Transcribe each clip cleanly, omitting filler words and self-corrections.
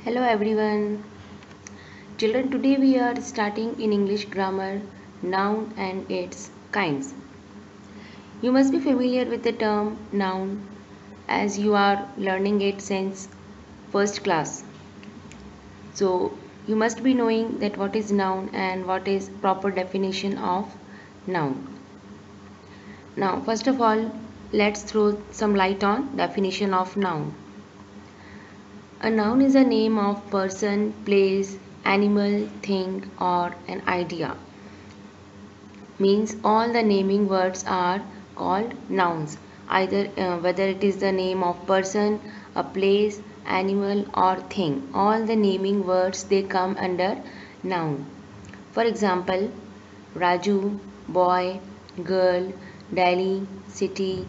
Hello everyone. Children, today we are starting in English grammar, noun and its kinds. You must be familiar with the term noun as you are learning it since first class. So, you must be knowing that what is noun and what is proper definition of noun. Now, first of all, let's throw some light on definition of noun. A noun is a name of person, place, animal, thing or an idea. Means all the naming words are called nouns. Either whether it is the name of person, a place, animal or thing. All the naming words they come under noun. For example, Raju, boy, girl, Delhi, city,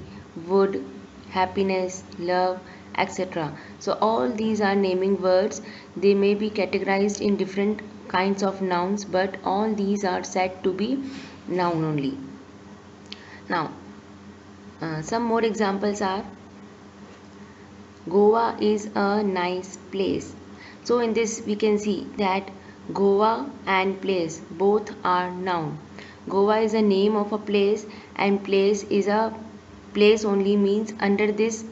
wood, happiness, love, etc. So all these are naming words. They may be categorized in different kinds of nouns, but all these are said to be noun only. Now, some more examples are Goa is a nice place. So in this we can see that Goa and place both are noun. Goa is a name of a place and place is a place only, means under this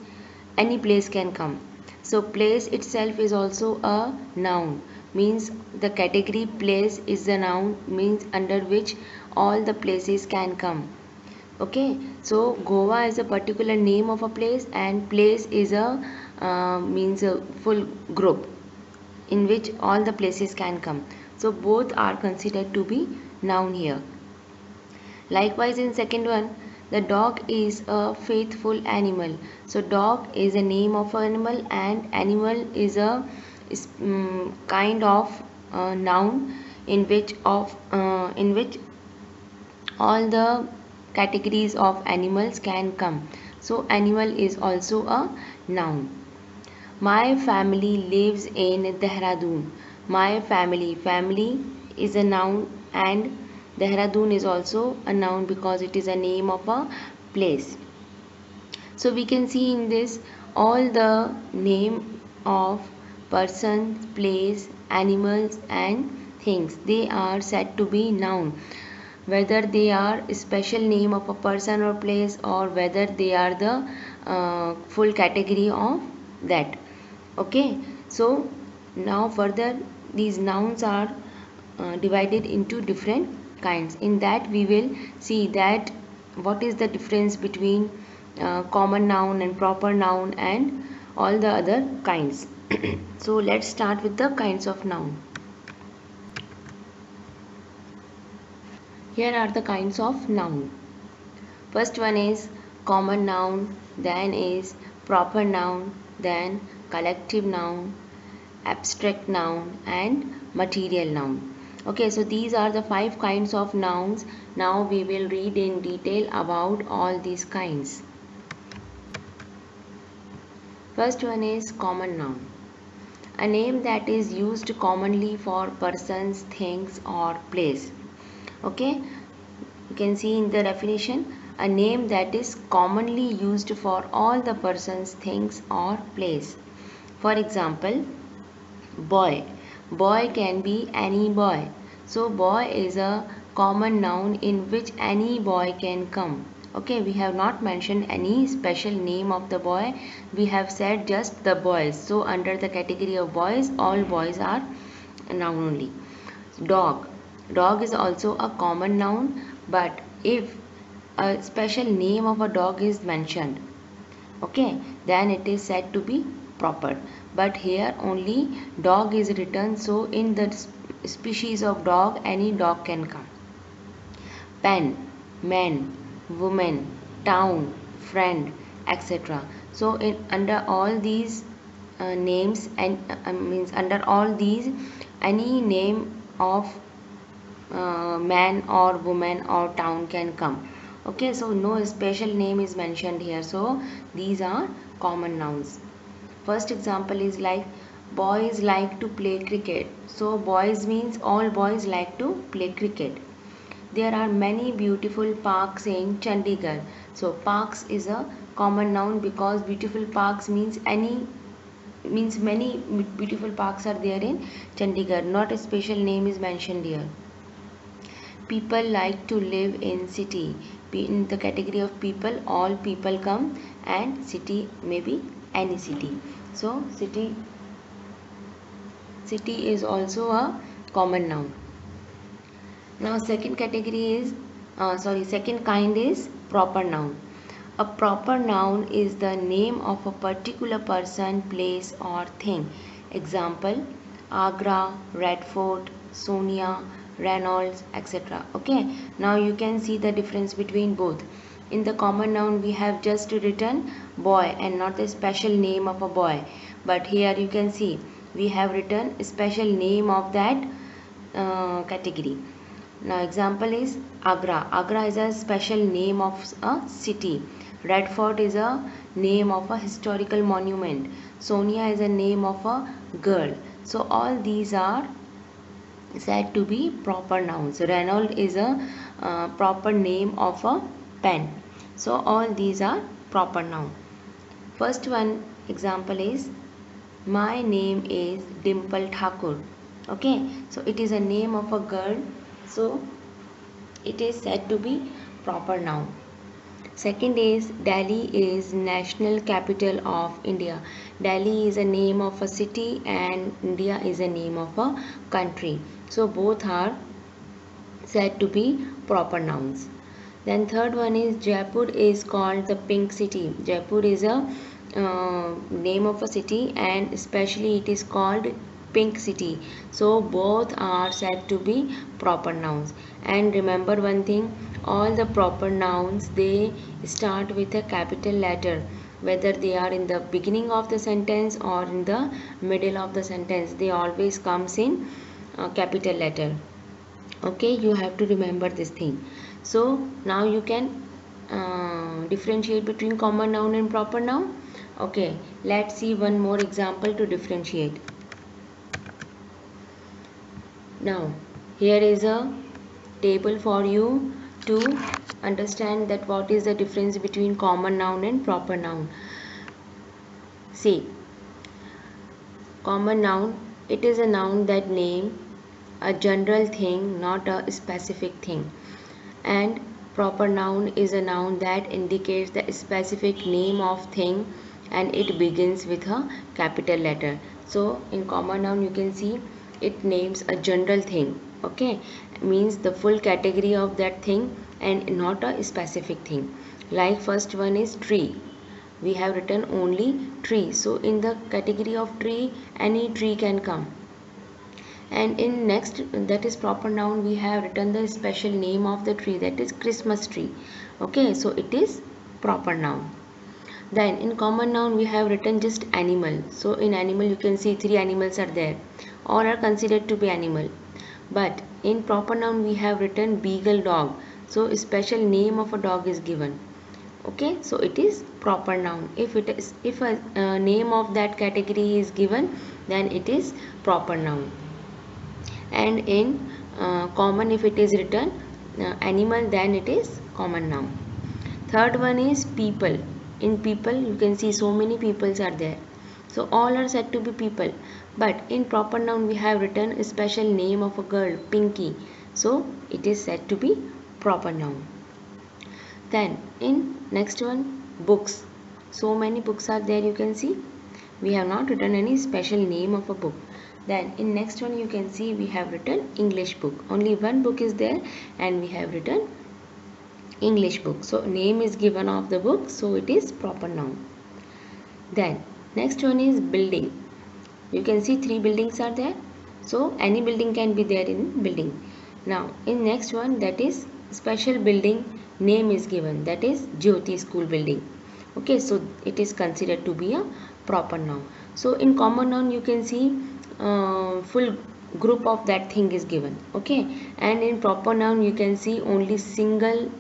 any place can come. So place itself is also a noun, means the category place is the noun, means under which all the places can come. Okay, so Goa is a particular name of a place and place is a means a full group in which all the places can come. So both are considered to be noun here. Likewise in second one, the dog is a faithful animal. So dog is a name of an animal and animal is a kind of noun in which all the categories of animals can come. So animal is also a noun. My family lives in Dehradun. My family is a noun and Dehradun is also a noun because it is a name of a place. So we can see in this all the name of persons, place, animals and things. They are said to be noun. Whether they are a special name of a person or place or whether they are the full category of that. Okay, so now further these nouns are divided into different kinds. In that we will see that what is the difference between common noun and proper noun and all the other kinds. So let's start with the kinds of noun. Here are the kinds of noun. First one is common noun, then is proper noun, then collective noun, abstract noun and material noun. Okay, so these are the 5 kinds of nouns. Now we will read in detail about all these kinds. First one is common noun. A name that is used commonly for persons, things or place. Okay, you can see in the definition a name that is commonly used for all the persons, things or place. For example, boy. Boy can be any boy. So boy is a common noun in which any boy can come. Okay, we have not mentioned any special name of the boy. We have said just the boys. So under the category of boys, all boys are noun only. Dog. Dog is also a common noun, but if a special name of a dog is mentioned, okay, then it is said to be proper. But here only dog is written, so in the species of dog any dog can come. Pen, man, woman, town, friend, etc. So in under all these names and means under all these any name of man or woman or town can come. Okay, so no special name is mentioned here, so these are common nouns. First example is like boys like to play cricket. So boys means all boys like to play cricket. There are many beautiful parks in Chandigarh. So parks is a common noun because beautiful parks means any means many beautiful parks are there in Chandigarh. Not a special name is mentioned here. People like to live in city. In the category of people, all people come, and city may be any city. So city is also a common noun. Now second category is second kind is proper noun. A proper noun is the name of a particular person, place or thing. Example: Agra, Red Fort, Sonia, Reynolds, etc. Okay. Now you can see the difference between both. In the common noun we have just written boy and not the special name of a boy. But here you can see we have written a special name of that category. Now example is Agra. Agra is a special name of a city. Red Fort is a name of a historical monument. Sonia is a name of a girl. So all these are said to be proper nouns. Reynolds is a proper name of a pen. So all these are proper noun. First one example is my name is Dimple Thakur. Okay, so it is a name of a girl. So it is said to be proper noun. Second is Delhi is national capital of India. Delhi is a name of a city and India is a name of a country. So both are said to be proper nouns. Then third one is Jaipur is called the pink city. Jaipur is a name of a city and especially it is called pink city. So both are said to be proper nouns. And remember one thing, all the proper nouns they start with a capital letter, whether they are in the beginning of the sentence or in the middle of the sentence, they always comes in capital letter. Okay, you have to remember this thing. So now you can differentiate between common noun and proper noun. Okay, let's see one more example to differentiate. Now here is a table for you to understand that what is the difference between common noun and proper noun. See, common noun, it is a noun that name a general thing, not a specific thing. And proper noun is a noun that indicates the specific name of thing and it begins with a capital letter. So in common noun you can see it names a general thing. Okay, means the full category of that thing and not a specific thing. Like first one is tree. We have written only tree. So in the category of tree, any tree can come. And in next, that is proper noun, we have written the special name of the tree, that is Christmas tree. Okay, so it is proper noun. Then in common noun we have written just animal. So in animal you can see 3 animals are there. All are considered to be animal. But in proper noun we have written beagle dog. So a special name of a dog is given. Okay, so it is proper noun. If a name of that category is given, then it is proper noun. And in common, if it is written animal, then it is common noun. Third one is people. In people you can see so many peoples are there, so all are said to be people. But in proper noun we have written a special name of a girl, Pinky, so it is said to be proper noun. Then in next one, books. So many books are there, you can see we have not written any special name of a book. Then in next one you can see we have written English book. Only one book is there and we have written English book. So name is given of the book, so it is proper noun. Then next one is building. You can see 3 buildings are there. So any building can be there in building. Now in next one, that is special building, name is given, that is Jyoti School building. Okay, so it is considered to be a proper noun. So in common noun you can see full group of that thing is given. Okay, and in proper noun you can see only single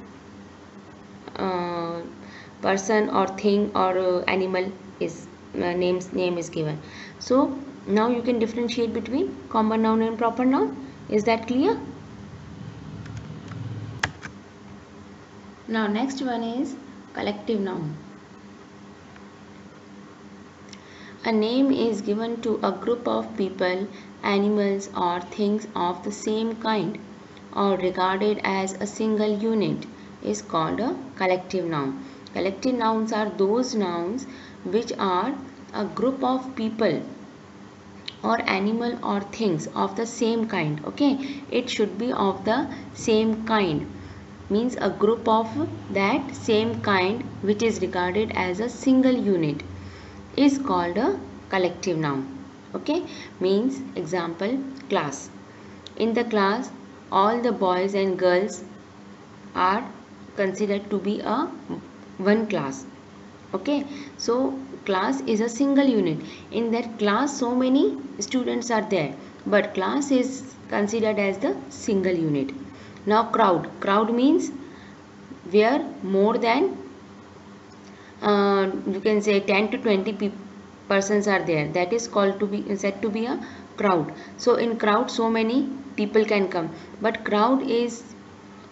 person or thing or animal is name is given. So now you can differentiate between common noun and proper noun. Is that clear? Now next one is collective noun. A name is given to a group of people, animals, or things of the same kind or regarded as a single unit is called a collective noun. Collective nouns are those nouns which are a group of people or animal or things of the same kind. Okay, it should be of the same kind, means a group of that same kind which is regarded as a single unit is called a collective noun. Okay, means example, class. In the class, all the boys and girls are considered to be a one class. Okay, so class is a single unit. In that class so many students are there, but class is considered as the single unit. Now crowd means where more than you can say 10 to 20 persons are there, that is called to be said to be a crowd. So in crowd so many people can come, but crowd is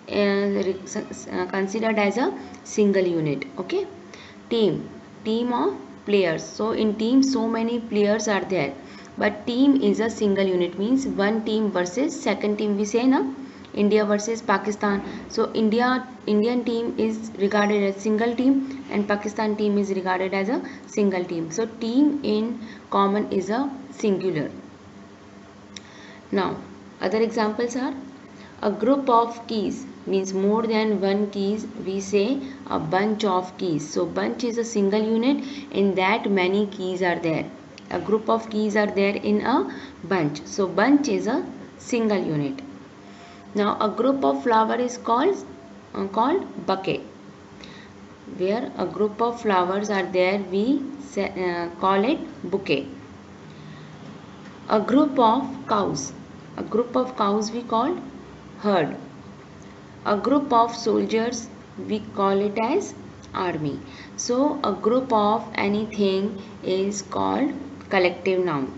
considered as a single unit. Okay, team of players. So in team so many players are there, but team is a single unit, means one team versus second team. We say na, India versus Pakistan. So Indian team is regarded as single team and Pakistan team is regarded as a single team. So team in common is a singular. Now other examples are a group of keys, means more than one keys. We say a bunch of keys. So bunch is a single unit, in that many keys are there. A group of keys are there in a bunch. So bunch is a single unit. Now a group of flower is called bouquet. Where a group of flowers are there, we call it bouquet. A group of cows we call herd. A group of soldiers we call it as army. So a group of anything is called collective noun.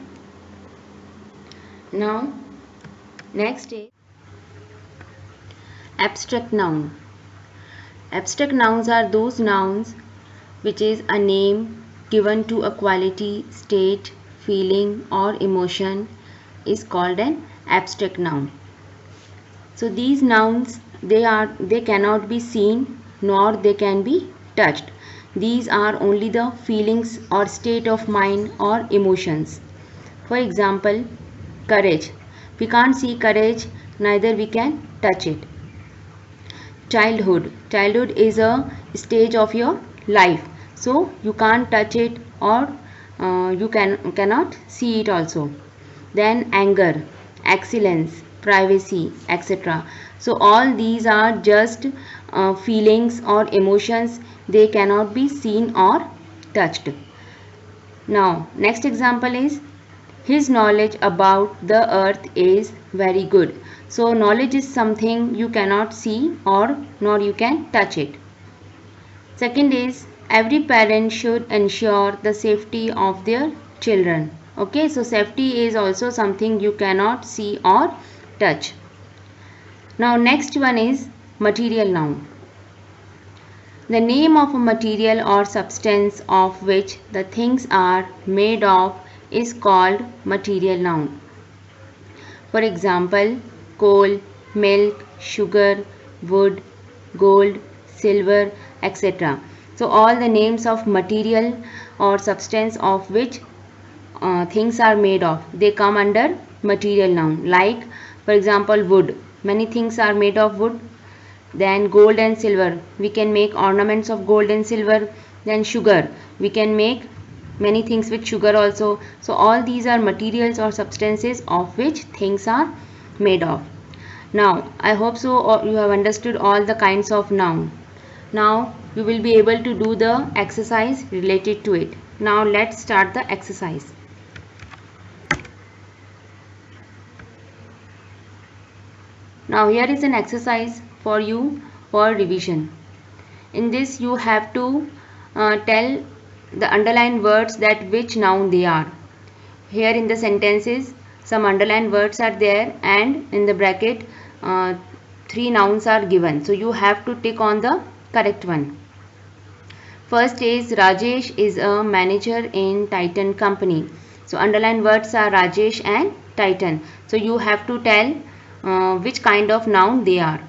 Now next is abstract noun. Abstract nouns are those nouns which is a name given to a quality, state, feeling or emotion is called an abstract noun. So these nouns, they cannot be seen nor they can be touched. These are only the feelings or state of mind or emotions. For example, courage. We can't see courage, neither we can touch it. Childhood is a stage of your life, so you can't touch it or you cannot see it also. Then anger, excellence, privacy, etc. So all these are just feelings or emotions. They cannot be seen or touched. Now next example is, his knowledge about the earth is very good. So knowledge is something you cannot see or nor you can touch it. Second is, every parent should ensure the safety of their children. Okay, so safety is also something you cannot see or touch. Now next one is material noun. The name of a material or substance of which the things are made of is called material noun. For example, coal, milk, sugar, wood, gold, silver, etc. So all the names of material or substance of which things are made of, they come under material noun. Like for example, wood, many things are made of wood. Then gold and silver, we can make ornaments of gold and silver. Then sugar, we can make many things with sugar also. So all these are materials or substances of which things are made of. Now I hope so you have understood all the kinds of noun. Now you will be able to do the exercise related to it. Now let's start the exercise. Now here is an exercise for you for revision. In this you have to tell the underlined words that which noun they are. Here in the sentences some underlined words are there and in the bracket 3 nouns are given. So you have to tick on the correct one. First is Rajesh is a manager in Titan company. So underlined words are Rajesh and Titan. So you have to tell which kind of noun they are.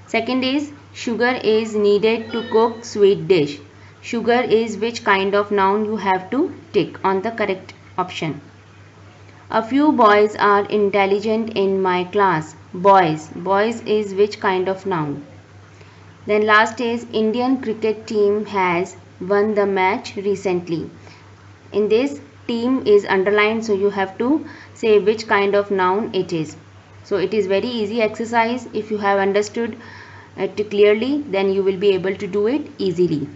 Second is sugar is needed to cook sweet dish. Sugar is which kind of noun, you have to tick on the correct option. A few boys are intelligent in my class. Boys. Boys is which kind of noun? Then last is Indian cricket team has won the match recently. In this, team is underlined, so you have to say which kind of noun it is. So it is very easy exercise. If you have understood it clearly, then you will be able to do it easily.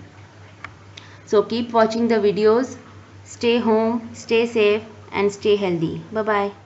So keep watching the videos. Stay home, stay safe and stay healthy. Bye bye.